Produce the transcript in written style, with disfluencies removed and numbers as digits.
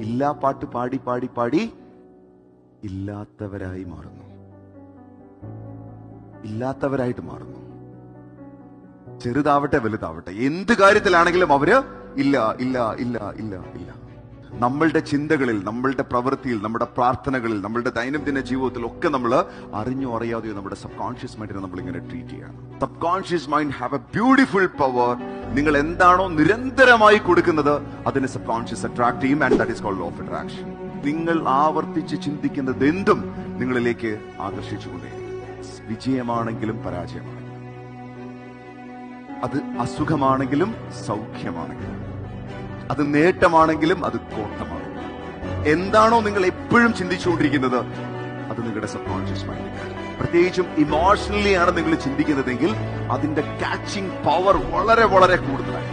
ഇല്ലാ പാട്ട് പാടി പാടി പാടി ഇല്ലാത്തവരായി മാറുന്നു. ഇല്ലാത്തവരായിട്ട് മാറുന്നു. ചെറുതാവട്ടെ വലുതാവട്ടെ, എന്ത് കാര്യത്തിലാണെങ്കിലും അവര് ഇല്ല ഇല്ല ഇല്ല ഇല്ല ഇല്ല. നമ്മളുടെ ചിന്തകളിൽ, നമ്മളുടെ പ്രവൃത്തിയിൽ, നമ്മുടെ പ്രാർത്ഥനകളിൽ, നമ്മളുടെ ദൈനംദിന ജീവിതത്തിൽ ഒക്കെ നമ്മൾ അറിഞ്ഞോ അറിയാതെയോ നമ്മുടെ സബ് കോൺഷ്യസ് മൈൻഡിനെ നമ്മൾ ഇങ്ങനെ ട്രീറ്റ് ചെയ്യണം. Subconscious mind have a beautiful power. നിങ്ങൾ എന്താണോ നിരന്തരമായി കൊടുക്കുന്നത് അതിനെ സബ് കോൺഷ്യസ് അട്രാക്ട് ചെയ്യും. And that is called law of attraction. നിങ്ങൾ ആവർത്തിച്ച് ചിന്തിക്കുന്നത് എന്തും നിങ്ങളിലേക്ക് ആകർഷിച്ചുകൊണ്ടേയിരിക്കും. വിജയമാണെങ്കിലും പരാജയമാണെങ്കിലും, അത് അസുഖമാണെങ്കിലും സൗഖ്യമാണെങ്കിലും, അത് നേട്ടമാണെങ്കിലും അത് കോട്ടമാണെങ്കിലും, എന്താണോ നിങ്ങൾ എപ്പോഴും ചിന്തിച്ചുകൊണ്ടിരിക്കുന്നത് അത് നിങ്ങളുടെ സബ് കോൺഷ്യസ് മൈൻഡിലാണ്. പ്രത്യേകിച്ചും ഇമോഷണലി ആണ് നിങ്ങൾ ചിന്തിക്കുന്നതെങ്കിൽ അതിന്റെ കാച്ചിങ് പവർ വളരെ വളരെ കൂടുതലാണ്.